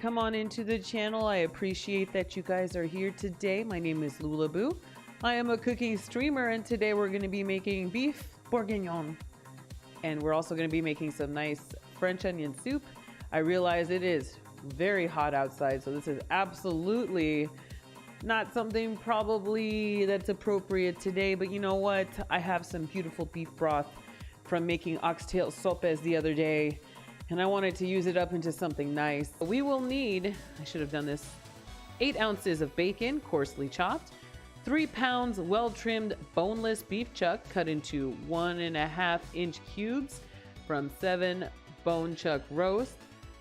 come on into the channel. I appreciate that you guys are here today. My name is Lulaboo. I am a cooking streamer, and today we're going to be making beef bourguignon. And we're also going to be making some nice French onion soup. I realize it is very hot outside, so this is absolutely not something probably that's appropriate today, but you know what? I have some beautiful beef broth from making oxtail sopes the other day, and I wanted to use it up into something nice. We will need, I should have done this, 8 ounces of bacon, coarsely chopped, 3 pounds well-trimmed boneless beef chuck cut into 1.5 inch cubes from 7 bone chuck roast,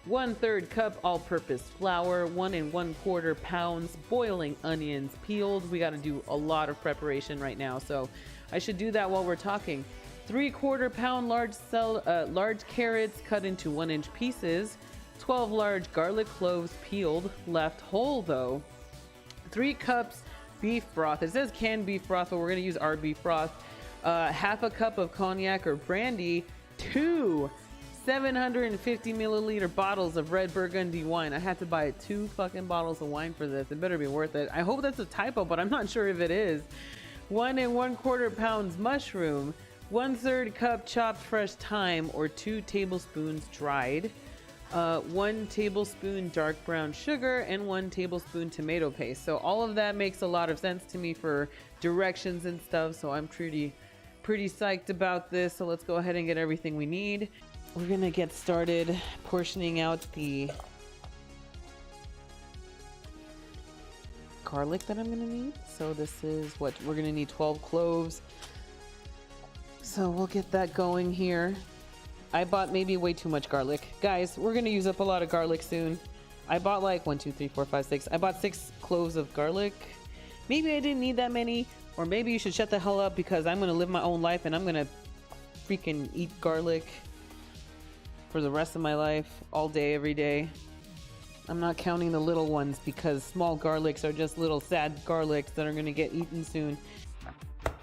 1/3 cup all-purpose flour, 1 1/4 pounds boiling onions peeled. We got to do a lot of preparation right now, so I should do that while we're talking. 3/4 pound large carrots cut into 1 inch pieces, 12 large garlic cloves peeled, left whole though, 3 cups beef broth. It says canned beef broth, but we're going to use our beef broth. Half a cup of cognac or brandy, 2 750 milliliter bottles of red Burgundy wine. I had to buy 2 fucking bottles of wine for this. It better be worth it. I hope that's a typo, but I'm not sure if it is. 1 1/4 pounds mushroom, 1/3 cup chopped fresh thyme or 2 tablespoons dried, 1 tablespoon dark brown sugar, and 1 tablespoon tomato paste. So all of that makes a lot of sense to me for directions and stuff, so I'm pretty psyched about this. So let's go ahead and get everything we need. We're gonna get started portioning out the garlic that I'm gonna need. So this is what we're gonna need: 12 cloves. So we'll get that going here. I bought maybe way too much garlic. Guys, we're gonna use up a lot of garlic soon. I bought like 1, 2, 3, 4, 5, 6. I bought 6 cloves of garlic. Maybe I didn't need that many, or maybe you should shut the hell up because I'm gonna live my own life and I'm gonna freaking eat garlic for the rest of my life, all day, every day. I'm not counting the little ones because small garlics are just little sad garlics that are gonna get eaten soon.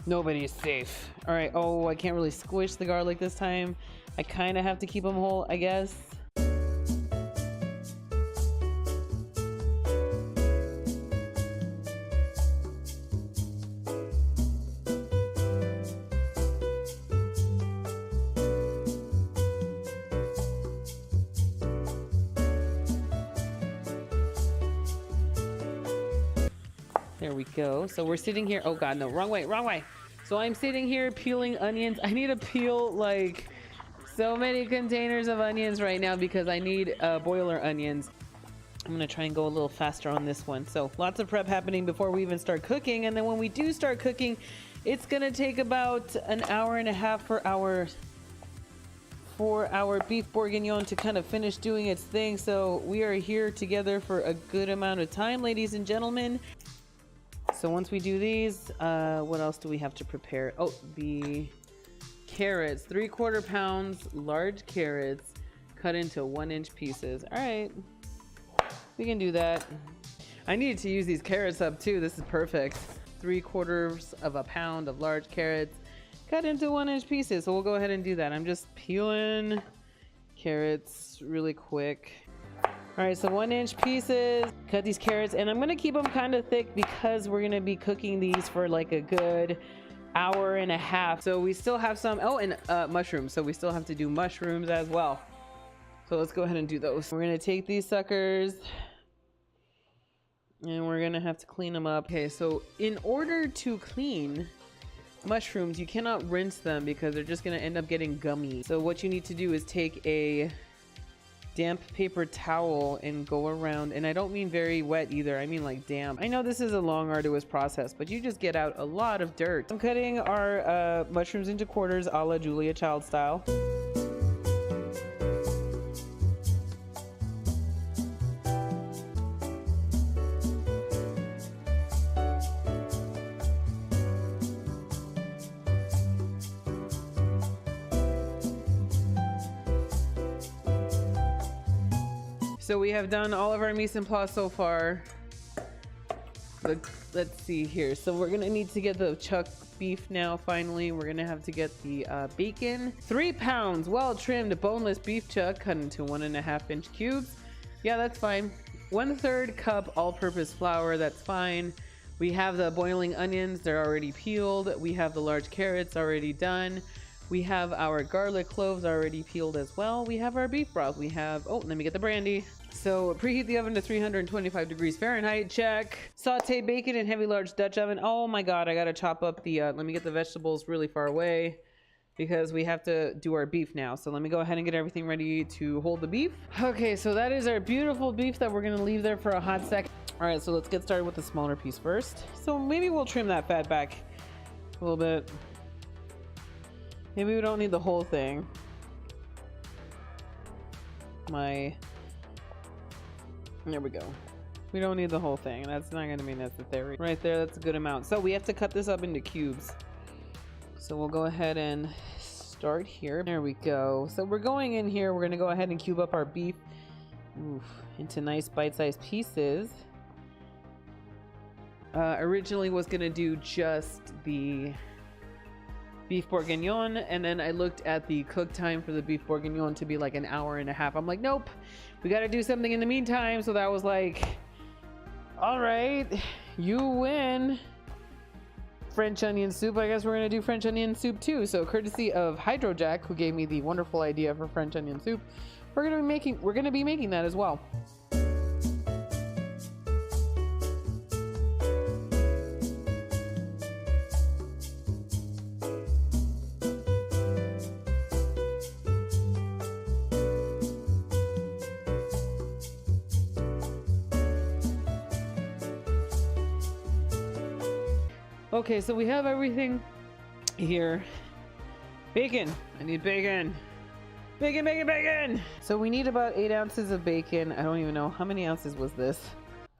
Nobody is safe. All right. Oh, I can't really squish the garlic this time. I kind of have to keep them whole, I guess. There we go. So we're sitting here. Oh God, no, wrong way, wrong way. So I'm sitting here peeling onions. I need to peel like so many containers of onions right now because I need boiler onions. I'm gonna try and go a little faster on this one. So lots of prep happening before we even start cooking. And then when we do start cooking, it's gonna take about an hour and a half for our beef bourguignon to kind of finish doing its thing. So we are here together for a good amount of time, ladies and gentlemen. So once we do these, what else do we have to prepare? Oh, the carrots, 3/4 pounds, large carrots cut into 1 inch pieces. All right, we can do that. I needed to use these carrots up too. This is perfect. 3/4 pound of large carrots cut into 1 inch pieces. So we'll go ahead and do that. I'm just peeling carrots really quick. All right, so 1 inch pieces. Cut these carrots, and I'm gonna keep them kind of thick because we're gonna be cooking these for like a good hour and a half. So we still have some, oh, and mushrooms. So we still have to do mushrooms as well. So let's go ahead and do those. We're gonna take these suckers and we're gonna have to clean them up. Okay, so in order to clean mushrooms, you cannot rinse them because they're just gonna end up getting gummy. So what you need to do is take a damp paper towel and go around, and I don't mean very wet either, I mean like damp. I know this is a long, arduous process, but you just get out a lot of dirt. I'm cutting our mushrooms into quarters a la Julia Child style. So we have done all of our mise en place so far. Let's see here. So we're gonna need to get the chuck beef now. Finally, we're gonna have to get the bacon. 3 pounds well-trimmed boneless beef chuck cut into 1.5 inch cubes. Yeah, that's fine. 1/3 cup all-purpose flour. That's fine. We have the boiling onions. They're already peeled. We have the large carrots already done. We have our garlic cloves already peeled as well. We have our beef broth. We have, oh, let me get the brandy. So preheat the oven to 325 degrees Fahrenheit. Check. Saute bacon in heavy large Dutch oven. Oh my God, I gotta chop up the, let me get the vegetables really far away because we have to do our beef now. So let me go ahead and get everything ready to hold the beef. Okay, so that is our beautiful beef that we're gonna leave there for a hot second. All right, so let's get started with the smaller piece first. So maybe we'll trim that fat back a little bit. Maybe we don't need the whole thing. There we go. We don't need the whole thing. That's not gonna be necessary. Right there, that's a good amount. So we have to cut this up into cubes. So we'll go ahead and start here. There we go. So we're going in here. We're gonna go ahead and cube up our beef into nice bite-sized pieces. Originally was gonna do just the beef bourguignon, and then I looked at the cook time for the beef bourguignon to be like an hour and a half. I'm like, nope, we got to do something in the meantime. So that was like, all right, you win. French onion soup. I guess we're gonna do French onion soup too. So courtesy of Hydrojack, who gave me the wonderful idea for French onion soup, we're gonna be making that as well. Okay, so we have everything here. Bacon. I need bacon. Bacon, bacon, bacon! So we need about 8 ounces of bacon. I don't even know. How many ounces was this?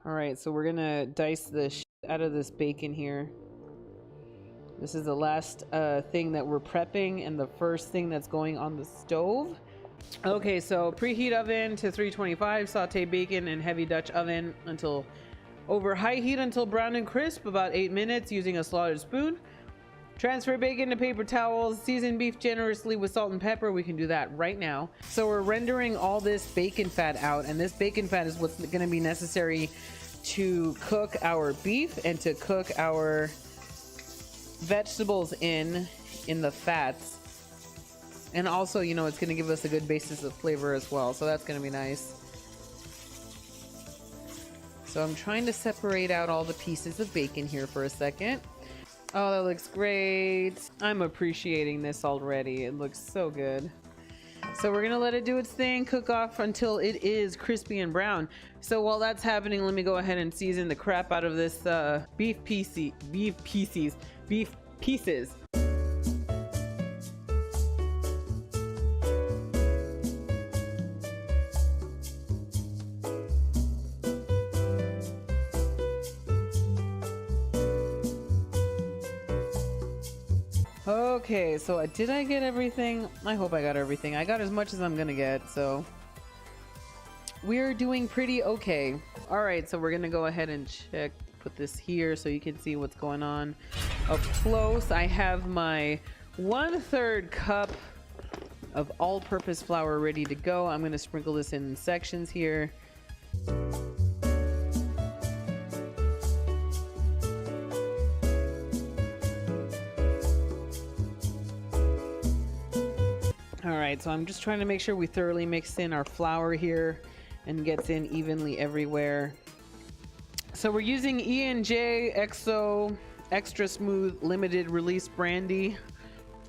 All right, so we're gonna dice the shit out of this bacon here. This is the last thing that we're prepping and the first thing that's going on the stove. Okay, so preheat oven to 325. Saute bacon in heavy Dutch oven until over high heat until brown and crisp, about 8 minutes using a slotted spoon. Transfer bacon to paper towels. Season beef generously with salt and pepper. We can do that right now. So we're rendering all this bacon fat out, and this bacon fat is what's going to be necessary to cook our beef and to cook our vegetables in the fats. And also, you know, it's going to give us a good basis of flavor as well. So that's going to be nice. So I'm trying to separate out all the pieces of bacon here for a second. Oh, that looks great. I'm appreciating this already. It looks so good. So we're gonna let it do its thing, cook off until it is crispy and brown. So while that's happening, let me go ahead and season the crap out of this beef pieces. Okay, so did I get everything? I hope I got everything. I got as much as I'm gonna get, so we're doing pretty okay. All right, so we're gonna go ahead and check, put this here so you can see what's going on up close. I have my 1/3 cup of all-purpose flour ready to go. I'm gonna sprinkle this in sections here. Alright, so I'm just trying to make sure we thoroughly mix in our flour here and gets in evenly everywhere. So we're using E&J XO Extra Smooth Limited Release Brandy.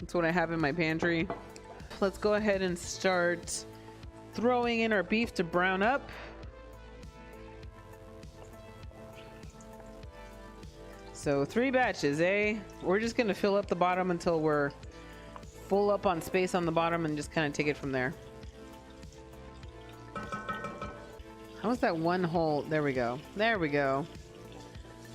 That's what I have in my pantry. Let's go ahead and start throwing in our beef to brown up. So 3 batches, eh? We're just gonna fill up the bottom until we're full up on space on the bottom and just kind of take it from there. How was that one hole? There we go. There we go.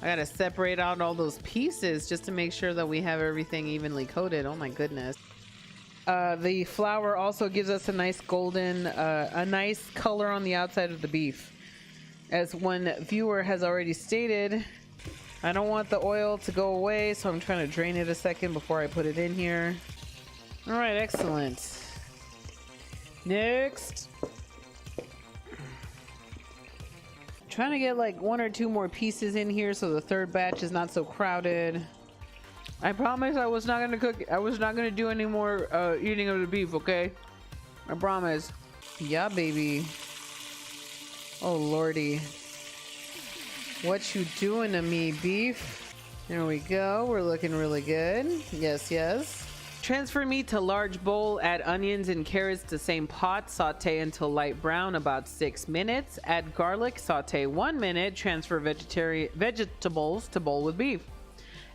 I gotta separate out all those pieces just to make sure that we have everything evenly coated. Oh my goodness. The flour also gives us a nice golden, a nice color on the outside of the beef. As one viewer has already stated, I don't want the oil to go away, so I'm trying to drain it a second before I put it in here. All right, excellent. Next. trying to get like 1 or 2 more pieces in here so the third batch is not so crowded. I promise I was not gonna cook. I was not gonna do any more eating of the beef, okay? I promise. Yeah, baby. Oh, lordy. What you doing to me, beef? There we go. We're looking really good. Yes, yes. Transfer meat to large bowl. Add onions and carrots to same pot. Saute until light brown, about 6 minutes. Add garlic. Saute 1 minute. Transfer vegetables to bowl with beef.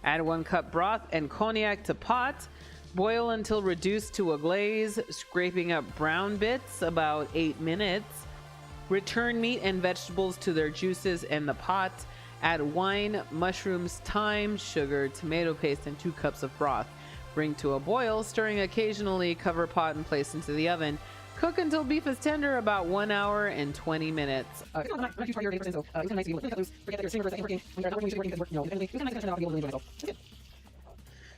Add 1 cup broth and cognac to pot. Boil until reduced to a glaze, scraping up brown bits, about 8 minutes. Return meat and vegetables to their juices in the pot. Add wine, mushrooms, thyme, sugar, tomato paste, and 2 cups of broth. Bring to a boil, stirring occasionally, cover pot and place into the oven. Cook until beef is tender, about 1 hour and 20 minutes.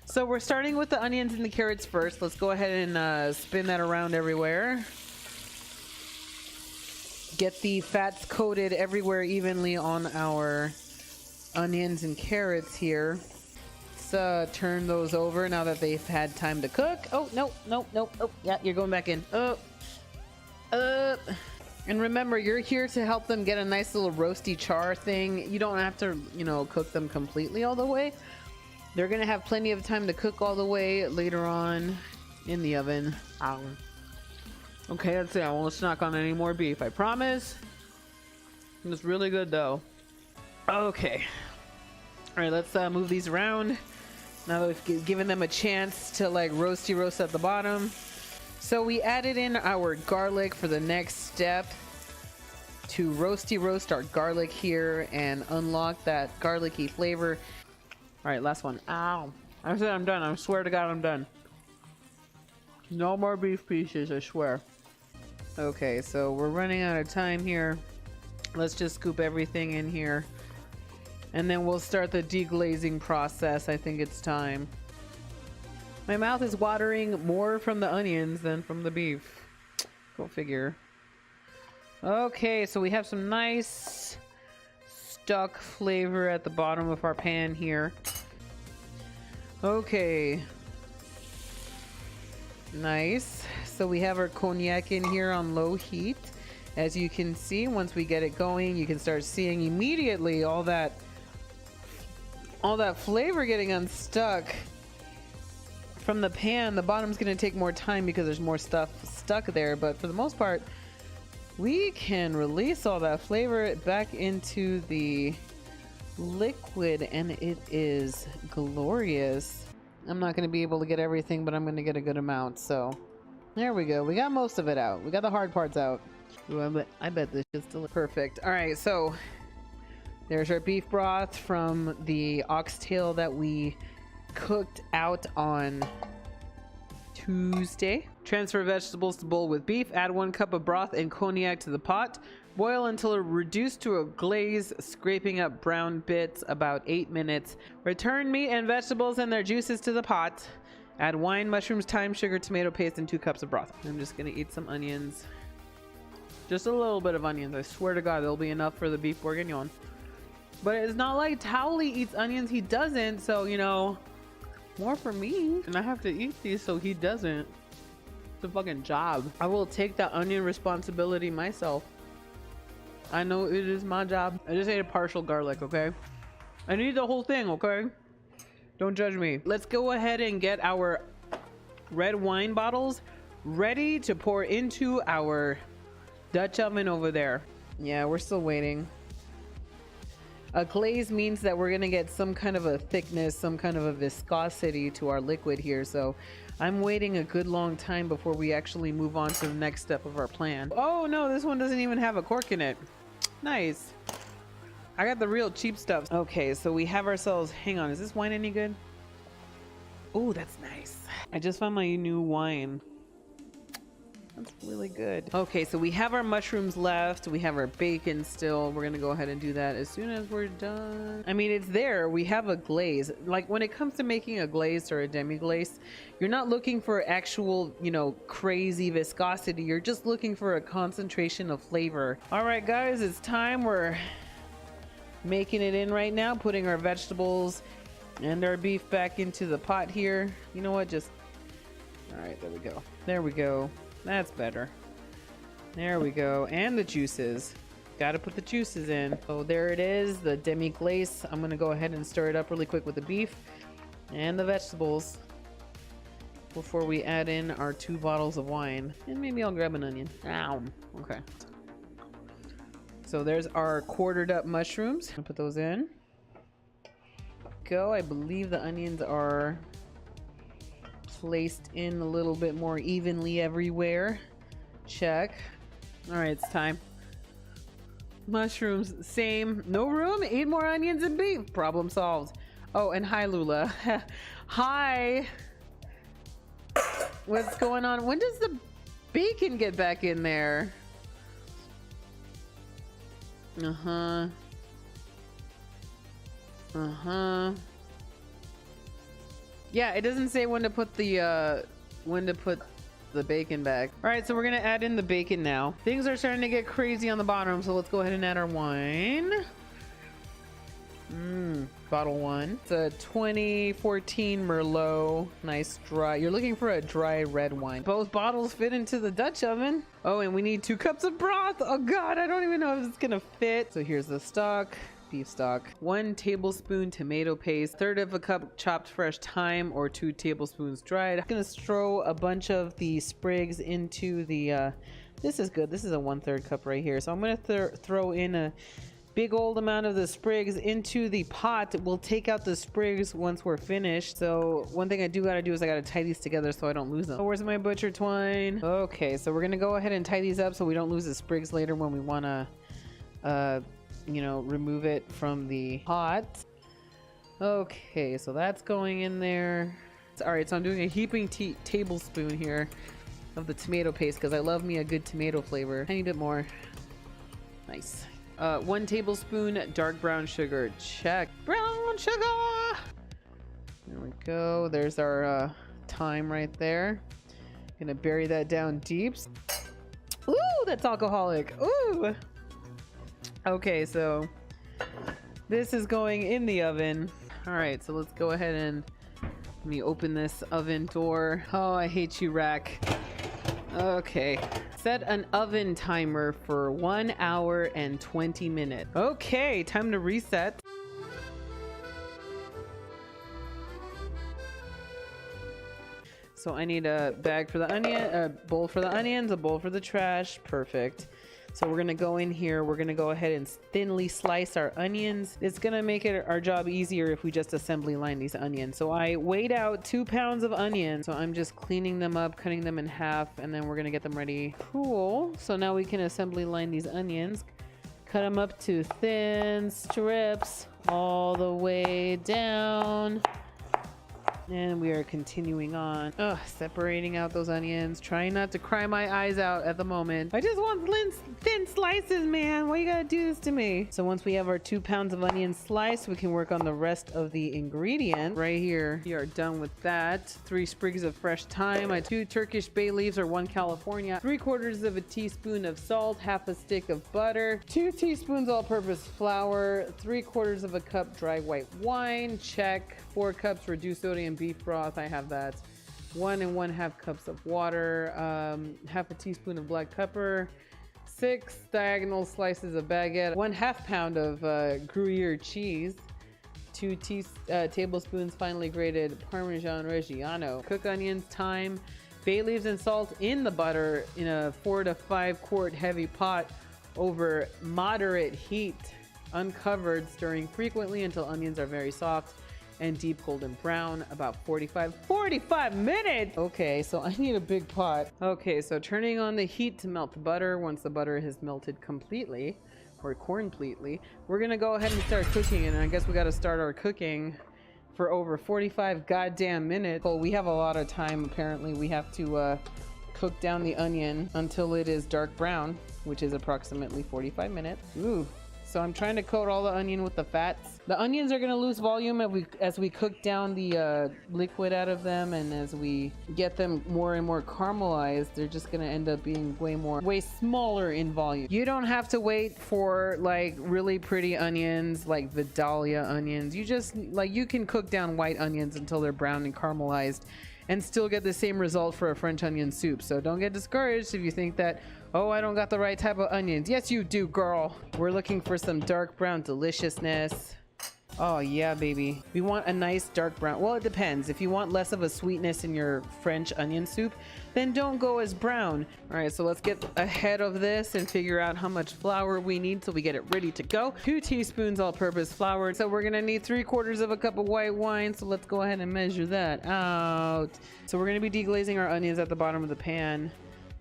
So we're starting with the onions and the carrots first. Let's go ahead and spin that around everywhere. Get the fats coated everywhere evenly on our onions and carrots here. Let's turn those over now that they've had time to cook. Oh, no. Oh, yeah, you're going back in. And remember, you're here to help them get a nice little roasty char thing. You don't have to, cook them completely all the way. They're gonna have plenty of time to cook all the way later on in the oven. Okay, that's it. I won't snack on any more beef, I promise. It's really good though. Okay. All right, let's move these around. Now that we've given them a chance to like roasty roast at the bottom. So we added in our garlic for the next step to roasty roast our garlic here and unlock that garlicky flavor. All right, last one. Ow. I said I'm done. I swear to God I'm done. No more beef pieces, I swear. Okay, so we're running out of time here. Let's just scoop everything in here. And then we'll start the deglazing process. I think it's time. My mouth is watering more from the onions than from the beef. Go figure. Okay, so we have some nice stuck flavor at the bottom of our pan here. Okay. Nice. So we have our cognac in here on low heat. As you can see, once we get it going, you can start seeing immediately all that flavor getting unstuck from the pan. The bottom's going to take more time because there's more stuff stuck there, but for the most part, we can release all that flavor back into the liquid, and it is glorious. I'm not going to be able to get everything, but I'm going to get a good amount. So there we go. We got most of it out. We got the hard parts out. Ooh, I bet this is still perfect. All right, so there's our beef broth from the oxtail that we cooked out on Tuesday. Transfer vegetables to bowl with beef. Add 1 cup of broth and cognac to the pot. Boil until it reduced to a glaze, scraping up brown bits, about 8 minutes. Return meat and vegetables and their juices to the pot. Add wine, mushrooms, thyme, sugar, tomato paste, and 2 cups of broth. I'm just gonna eat some onions. Just a little bit of onions. I swear to God, there'll be enough for the beef bourguignon. But it's not like Towley eats onions. He doesn't, so, more for me. And I have to eat these so he doesn't. It's a fucking job. I will take that onion responsibility myself. I know it is my job. I just ate a partial garlic, okay? I need the whole thing, okay? Don't judge me. Let's go ahead and get our red wine bottles ready to pour into our Dutch oven over there. Yeah, we're still waiting. A glaze means that we're gonna get some kind of a thickness, some kind of a viscosity to our liquid here. So I'm waiting a good long time before we actually move on to the next step of our plan. Oh no, this one doesn't even have a cork in it. Nice. I got the real cheap stuff. Okay, so we have ourselves, hang on, is this wine any good? Oh, that's nice. I just found my new wine. That's really good. Okay, so we have our mushrooms left. We have our bacon still. We're gonna go ahead and do that as soon as we're done. I mean, it's there. We have a glaze. Like when it comes to making a glaze or a demi-glaze, you're not looking for actual, crazy viscosity. You're just looking for a concentration of flavor. All right, guys, it's time. We're making it in right now, putting our vegetables and our beef back into the pot here. You know what? Just, all right, there we go. There we go. That's better. There we go. And the juices. Got to put the juices in. So there it is, the demi-glace. I'm going to go ahead and stir it up really quick with the beef and the vegetables before we add in our 2 bottles of wine. And maybe I'll grab an onion. Ow. Okay. So there's our quartered up mushrooms. I'll put those in. Go. I believe the onions are placed in a little bit more evenly everywhere. Check. All right, it's time. Mushrooms, same. No room? 8 more onions and beef. Problem solved. Oh, and hi, Lula. Hi. What's going on? When does the bacon get back in there? Uh-huh. Uh-huh. Yeah, it doesn't say when to put the bacon back. All right, so we're gonna add in the bacon now. Things are starting to get crazy on the bottom, so let's go ahead and add our wine. Bottle 1. It's a 2014 Merlot. Nice dry. You're looking for a dry red wine. Both bottles fit into the Dutch oven. Oh, and we need 2 cups of broth. Oh God, I don't even know if it's gonna fit. So here's the stock. Beef stock. 1 tablespoon tomato paste, 1/3 of a cup chopped fresh thyme or 2 tablespoons dried. I'm gonna throw a bunch of the sprigs into the this is good. This is a 1/3 cup right here. So I'm gonna throw in a big old amount of the sprigs into the pot. We'll take out the sprigs once we're finished. So one thing I do gotta do is I gotta tie these together so I don't lose them. Oh, where's my butcher twine? Okay, so we're gonna go ahead and tie these up so we don't lose the sprigs later when we wanna you know, remove it from the pot. Okay, so that's going in there. All right, so I'm doing a heaping tablespoon here of the tomato paste because I love me a good tomato flavor. Tiny bit more. Nice. 1 tablespoon dark brown sugar. Check. Brown sugar! There we go. There's our thyme right there. Gonna bury that down deep. Ooh, that's alcoholic. Ooh! Okay, so this is going in the oven. All right, so let's go ahead and let me open this oven door. Oh, I hate you, rack. Okay. Set an oven timer for 1 hour and 20 minutes. Okay, time to reset. So I need a bag for the onion, a bowl for the onions, a bowl for the trash. Perfect. So we're gonna go in here, we're gonna go ahead and thinly slice our onions. It's gonna make it our job easier if we just assembly line these onions. So I weighed out 2 pounds of onions. So I'm just cleaning them up, cutting them in half, and then we're gonna get them ready. Cool. So now we can assembly line these onions. Cut them up to thin strips all the way down. And we are continuing on. Ugh, separating out those onions. Trying not to cry my eyes out at the moment. I just want thin slices, man. Why you gotta do this to me? So once we have our 2 pounds of onions sliced, we can work on the rest of the ingredient. Right here, we are done with that. 3 sprigs of fresh thyme, 2 Turkish bay leaves or 1 California, 3/4 of a teaspoon of salt, 1/2 a stick of butter, 2 teaspoons all-purpose flour, 3/4 of a cup dry white wine. Check. 4 cups reduced sodium beef broth. I have that. 1 1/2 cups of water, 1/2 a teaspoon of black pepper, 6 diagonal slices of baguette, 1/2 pound of Gruyere cheese, 2 tablespoons finely grated Parmesan Reggiano. Cook onions, thyme, bay leaves, and salt in the butter in a 4 to 5 quart heavy pot over moderate heat, uncovered, stirring frequently until onions are very soft and deep golden brown, about 45 minutes. Okay, so I need a big pot. Okay, so turning on the heat to melt the butter. Once the butter has melted completely, or completely, we're gonna go ahead and start cooking. And I guess we gotta start our cooking for over 45 goddamn minutes. Well, we have a lot of time. Apparently we have to cook down the onion until it is dark brown, which is approximately 45 minutes. Ooh. So I'm trying to coat all the onion with the fats. The onions are going to lose volume as we cook down the liquid out of them, and as we get them more and more caramelized, they're just going to end up being way smaller in volume. You don't have to wait for like really pretty onions like Vidalia onions. You just like, you can cook down white onions until they're brown and caramelized and still get the same result for a French onion soup. So don't get discouraged if you think that, oh, I don't got the right type of onions. Yes, you do, girl. We're looking for some dark brown deliciousness. Oh yeah, baby. We want a nice dark brown. Well, it depends. If you want less of a sweetness in your French onion soup, then don't go as brown. All right, so let's get ahead of this and figure out how much flour we need so we get it ready to go. 2 teaspoons all-purpose flour. So we're gonna need 3/4 of a cup of white wine. So let's go ahead and measure that out. So we're gonna be deglazing our onions at the bottom of the pan.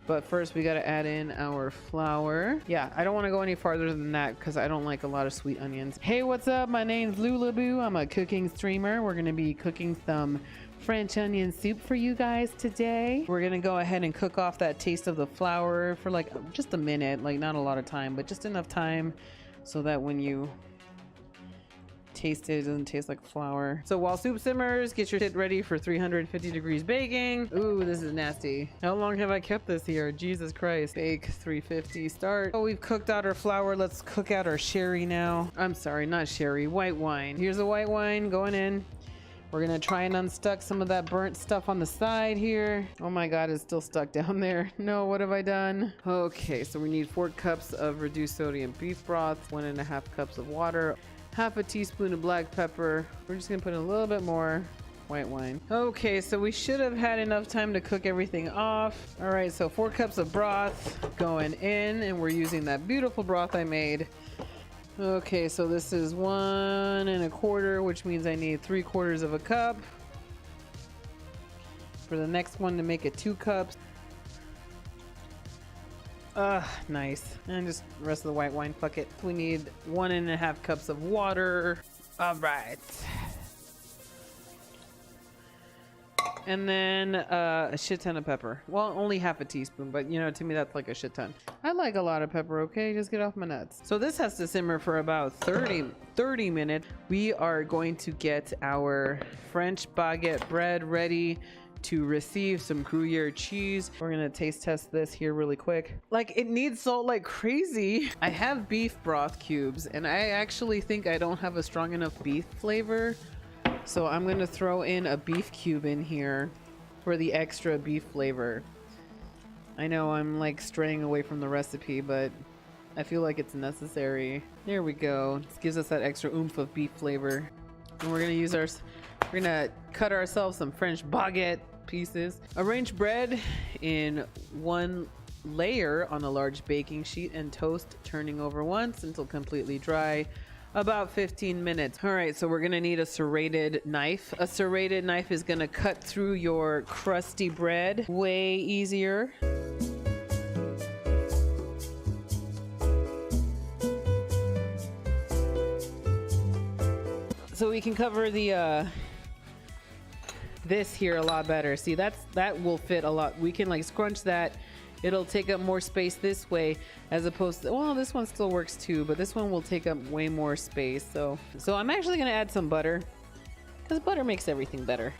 But first we gotta add in our flour. Yeah, I don't wanna go any farther than that because I don't like a lot of sweet onions. Hey, what's up? My name's Lulaboo. I'm a cooking streamer. We're gonna be cooking some French onion soup for you guys today. We're gonna go ahead and cook off that taste of the flour for like just a minute, like not a lot of time, but just enough time so that when you taste it doesn't taste like flour. So while soup simmers, get your shit ready for 350 degrees baking. Ooh, this is nasty. How long have I kept this here? Jesus Christ. Bake 350 start. Oh, we've cooked out our flour. Let's cook out our sherry now. I'm sorry, not sherry, white wine. Here's the white wine going in. We're gonna try and unstuck some of that burnt stuff on the side here. Oh my God, it's still stuck down there. No, what have I done? Okay, so we need 4 cups of reduced sodium beef broth, 1.5 cups of water, 1/2 teaspoon of black pepper. We're just gonna put in a little bit more white wine. Okay, so we should have had enough time to cook everything off. All right, so 4 cups of broth going in, and we're using that beautiful broth I made. Okay, so this is 1 1/4, which means I need 3/4 of a cup. For the next one to make it 2 cups. Nice. And just the rest of the white wine, fuck it. We need 1.5 cups of water. All right. And then a shit ton of pepper. Well, only 1/2 teaspoon, but you know, to me that's like a shit ton. I like a lot of pepper, okay? Just get off my nuts. So this has to simmer for about 30 minutes. We are going to get our French baguette bread ready to receive some Gruyere cheese. We're gonna taste test this here really quick. Like, it needs salt like crazy. I have beef broth cubes, and I actually think I don't have a strong enough beef flavor. So I'm gonna throw in a beef cube in here for the extra beef flavor. I know I'm like straying away from the recipe, but I feel like it's necessary. There we go. This gives us that extra oomph of beef flavor. And we're gonna cut ourselves some French baguette pieces. Arrange bread in 1 layer on a large baking sheet and toast, turning over once until completely dry. About 15 minutes. All right, so we're gonna need a serrated knife. A serrated knife is gonna cut through your crusty bread way easier. So we can cover the this here a lot better. See, that will fit a lot. We can like scrunch that. It'll take up more space this way as opposed to, well, this one still works too, but this one will take up way more space. So I'm actually gonna add some butter because butter makes everything better.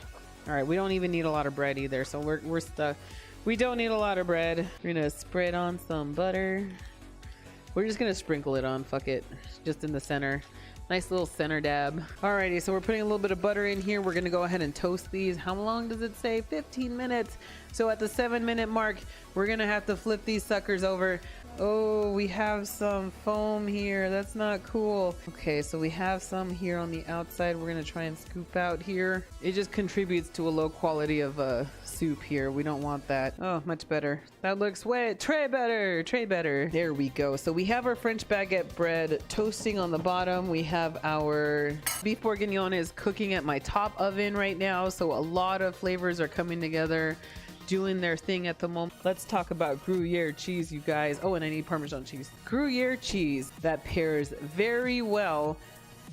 All right, we don't even need a lot of bread either, so we're stuck. We don't need a lot of bread. We're gonna spread on some butter. We're just gonna sprinkle it on, fuck it, just in the center. Nice little center dab. Alrighty, so we're putting a little bit of butter in here. We're gonna go ahead and toast these. How long does it say? 15 minutes. So at the 7-minute mark, we're gonna have to flip these suckers over. Oh, we have some foam here. That's not cool. Okay, so we have some here on the outside. We're gonna try and scoop out here. It just contributes to a low quality of soup here. We don't want that. Oh, much better. That looks way tray better. There we go. So we have our French baguette bread toasting on the bottom. We have our beef bourguignon is cooking at my top oven right now. So a lot of flavors are coming together, doing their thing at the moment. Let's talk about Gruyere cheese, you guys. Oh, and I need Parmesan cheese. Gruyere cheese that pairs very well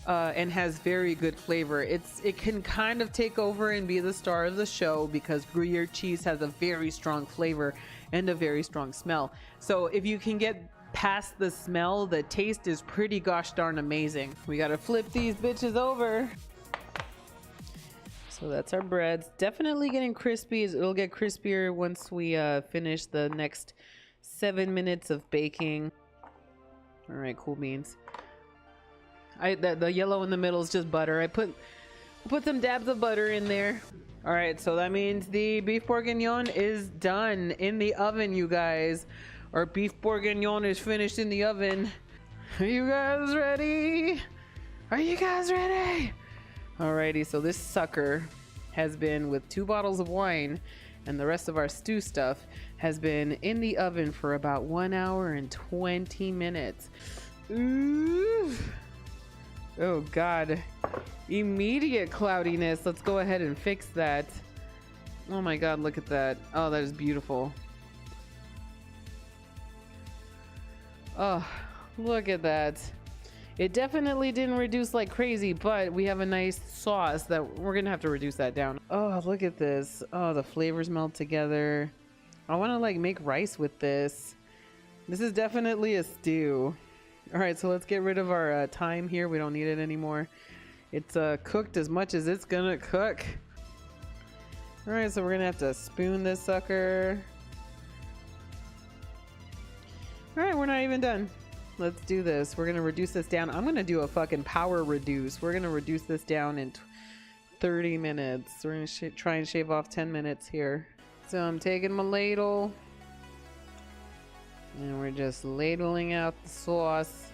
and has very good flavor. It can kind of take over and be the star of the show because Gruyere cheese has a very strong flavor and a very strong smell. So if you can get past the smell, the taste is pretty gosh darn amazing. We gotta flip these bitches over. So that's our breads. Definitely getting crispy. It'll get crispier once we finish the next 7 minutes of baking. All right, cool beans. The yellow in the middle is just butter. I put some dabs of butter in there. All right, so that means the beef bourguignon is done in the oven, you guys. Our beef bourguignon is finished in the oven. Are you guys ready? Are you guys ready? Alrighty, so this sucker has been with 2 bottles of wine, and the rest of our stew stuff has been in the oven for about 1 hour and 20 minutes. Ooh. Oh God. Immediate cloudiness. Let's go ahead and fix that. Oh my God, look at that. Oh, that is beautiful. Oh, look at that. It definitely didn't reduce like crazy, but we have a nice sauce that we're gonna have to reduce that down. Oh, look at this. Oh, the flavors melt together. I want to like make rice with this. This is definitely a stew. All right, so let's get rid of our thyme here. We don't need it anymore. It's cooked as much as it's gonna cook. All right, so we're gonna have to spoon this sucker. All right, we're not even done. Let's do this. We're gonna reduce this down. I'm gonna do a fucking power reduce. We're gonna reduce this down in 30 minutes. We're gonna try and shave off 10 minutes here. So I'm taking my ladle and we're just ladling out the sauce.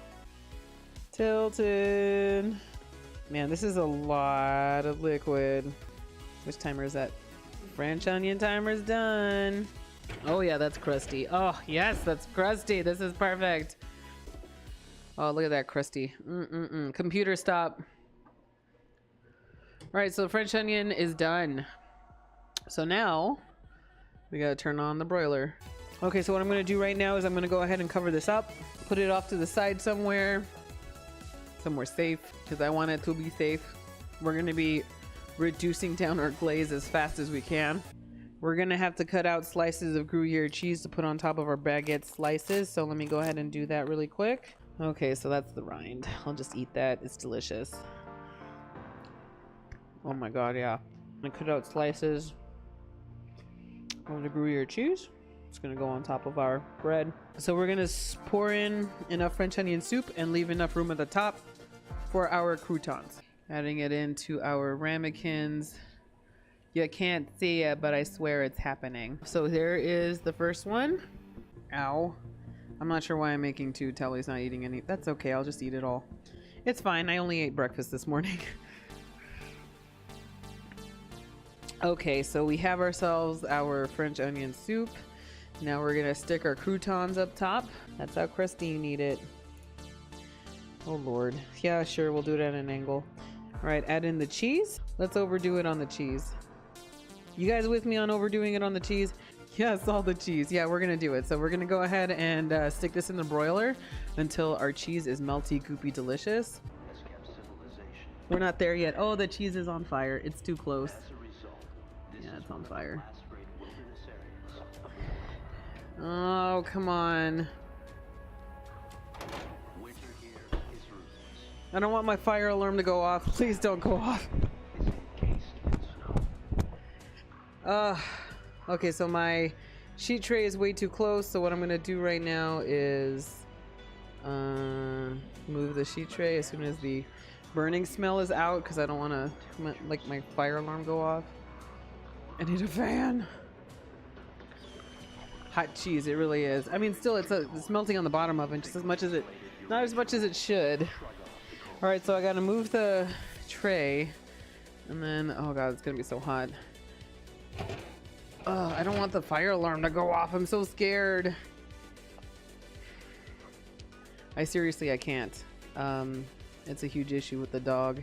Tilted. Man, this is a lot of liquid. Which timer is that? French onion timer's done. Oh yeah, that's crusty. Oh yes, that's crusty. This is perfect. Oh, look at that crusty. Computer stop. All right, so the French onion is done. So now we gotta turn on the broiler. Okay, so what I'm gonna do right now is I'm gonna go ahead and cover this up, put it off to the side somewhere safe, because I want it to be safe. We're gonna be reducing down our glaze as fast as we can. We're gonna have to cut out slices of Gruyere cheese to put on top of our baguette slices. So let me go ahead and do that really quick. Okay, so that's the rind. I'll just eat that. It's delicious. Oh my God, yeah. I'm gonna cut out slices of the Gruyere cheese. It's gonna go on top of our bread. So we're gonna pour in enough French onion soup and leave enough room at the top for our croutons. Adding it into our ramekins. You can't see it, but I swear it's happening. So there is the first one. Ow. I'm not sure why I'm making 2. Telly's not eating any. That's okay, I'll just eat it all. It's fine, I only ate breakfast this morning. Okay, so we have ourselves our French onion soup. Now we're gonna stick our croutons up top. That's how crusty you need it. Oh Lord. Yeah, sure, we'll do it at an angle. All right, add in the cheese. Let's overdo it on the cheese. You guys with me on overdoing it on the cheese? Yes, all the cheese. Yeah, we're gonna do it. So we're gonna go ahead and stick this in the broiler until our cheese is melty, goopy, delicious. We're not there yet. Oh, the cheese is on fire. It's too close. Yeah, it's on fire. Oh, come on. I don't want my fire alarm to go off. Please don't go off. Okay, so my sheet tray is way too close, so what I'm gonna do right now is move the sheet tray as soon as the burning smell is out, because I don't want to like my fire alarm go off. I need a fan. Hot cheese, it really is. I mean, still it's melting on the bottom of it just as much as not as much as it should. All right, so I gotta move the tray, and then oh God, it's gonna be so hot. I don't want the fire alarm to go off. I'm so scared. I can't. It's a huge issue with the dog.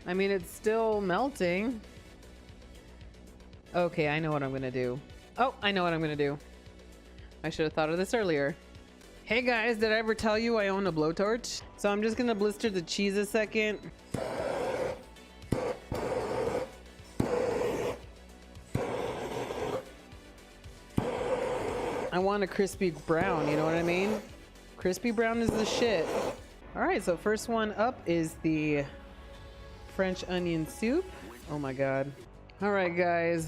I mean, it's still melting. Okay, I know what I'm gonna do. Oh, I know what I'm gonna do. I should have thought of this earlier. Hey guys, did I ever tell you I own a blowtorch? So I'm just gonna blister the cheese a second. I want a crispy brown, you know what I mean? Crispy brown is the shit. All right, so first one up is the French onion soup. Oh my God. All right, guys.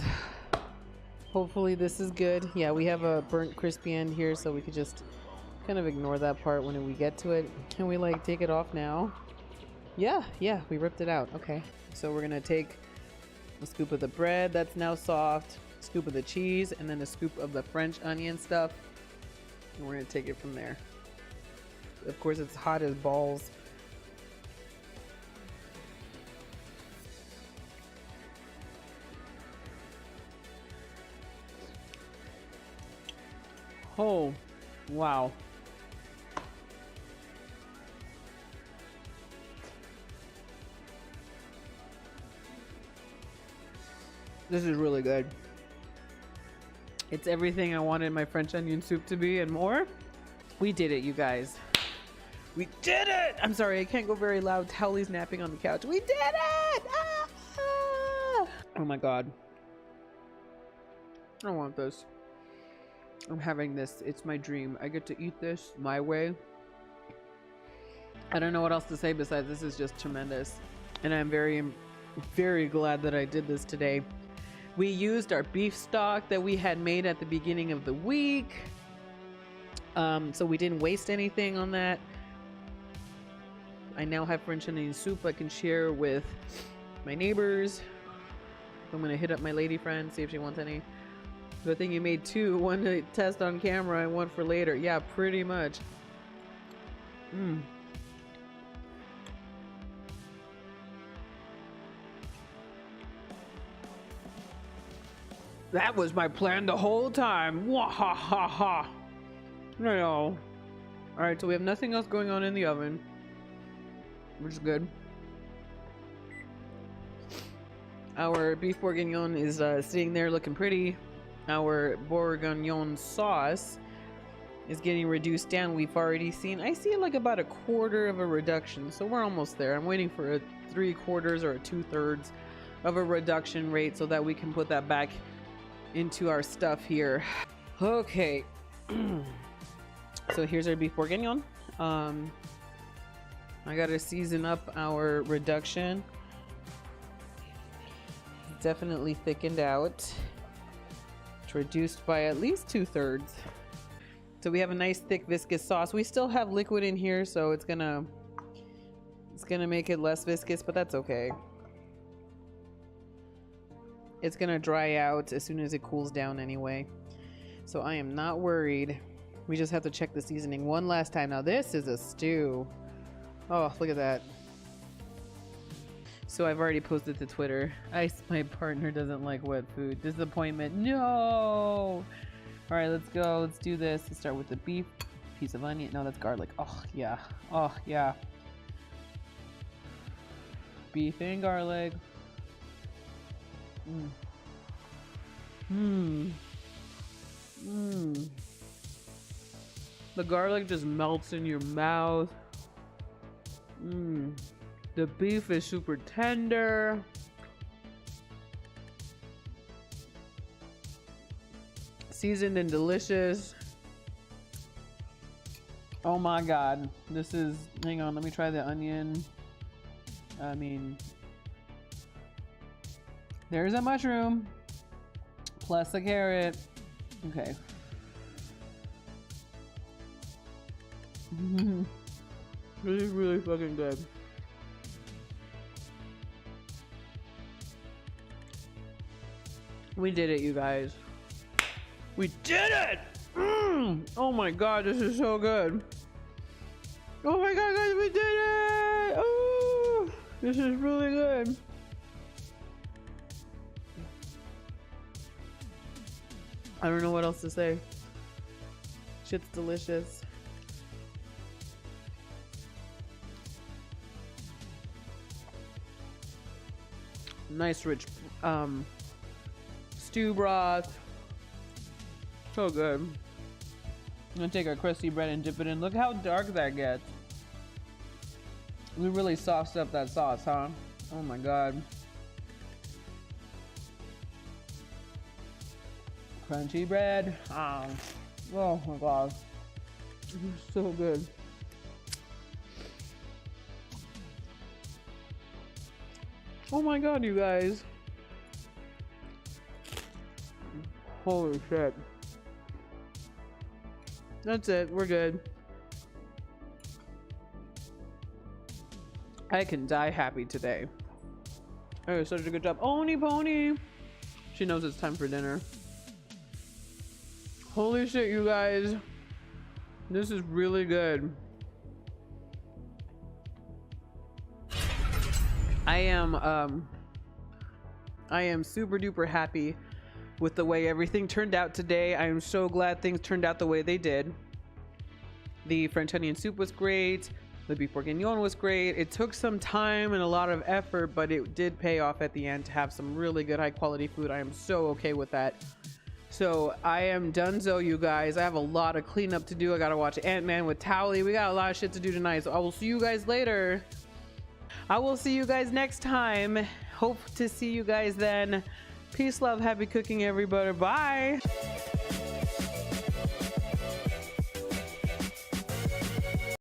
Hopefully this is good. Yeah, we have a burnt crispy end here, so we could just kind of ignore that part when we get to it. Can we like take it off now? Yeah, we ripped it out. Okay. So we're gonna take a scoop of the bread that's now soft, a scoop of the cheese, and then a scoop of the French onion stuff. And we're gonna take it from there. Of course, it's hot as balls. Oh, wow. This is really good. It's everything I wanted my French onion soup to be and more. We did it, you guys. We did it! I'm sorry, I can't go very loud. Towlie's napping on the couch. We did it! Ah! Ah! Oh my God. I want this. I'm having this. It's my dream. I get to eat this my way. I don't know what else to say besides this is just tremendous. And I'm very, very glad that I did this today. We used our beef stock that we had made at the beginning of the week. So we didn't waste anything on that. I now have French onion soup I can share with my neighbors. I'm gonna hit up my lady friend, see if she wants any. I think you made two, one to test on camera and one for later. Yeah, pretty much. That was my plan the whole time. Wah ha ha ha. No. Alright, so we have nothing else going on in the oven, which is good. Our beef bourguignon is sitting there looking pretty. Our Bourguignon sauce is getting reduced down. We've already seen, I see like about 1/4 of a reduction, so we're almost there. I'm waiting for a 3/4 or a 2/3 of a reduction rate so that we can put that back into our stuff here. Okay. So here's our beef bourguignon. I gotta season up our reduction. Definitely thickened out. It's reduced by at least 2/3. So we have a nice thick viscous sauce. We still have liquid in here, so it's gonna make it less viscous, but that's okay. It's gonna dry out as soon as it cools down anyway. So I am not worried. We just have to check the seasoning one last time. Now this is a stew. Oh, look at that. So I've already posted to Twitter. My partner doesn't like wet food. Disappointment. No! All right, let's go. Let's do this. Let's start with the beef. Piece of onion. No, that's garlic. Oh, yeah. Oh, yeah. Beef and garlic. The garlic just melts in your mouth. The beef is super tender. Seasoned and delicious. Oh my God. This is, hang on, let me try the onion. I mean, there's a mushroom plus a carrot. Okay. This is really fucking good. We did it, you guys. We did it! Oh my God, this is so good. Oh my God, guys, we did it! Oh, this is really good. I don't know what else to say. Shit's delicious. Nice rich stew broth. So good. I'm gonna take our crusty bread and dip it in. Look how dark that gets. We really sauced up that sauce, huh? Oh my God. Crunchy bread. Oh my God. It's so good. Oh my god, you guys. Holy shit. That's it. We're good. I can die happy today. Oh, such a good job. Oni Pony. She knows it's time for dinner. Holy shit, you guys. This is really good. I am super duper happy with the way everything turned out today. I am so glad things turned out the way they did. The French onion soup was great. The beef bourguignon was great. It took some time and a lot of effort, but it did pay off at the end to have some really good high quality food. I am so okay with that. So I am donezo, you guys. I have a lot of cleanup to do. I gotta watch Ant-Man with Towley. We got a lot of shit to do tonight, so I will see you guys later. I will see you guys next time. Hope to see you guys then. Peace, love, happy cooking, everybody. Bye.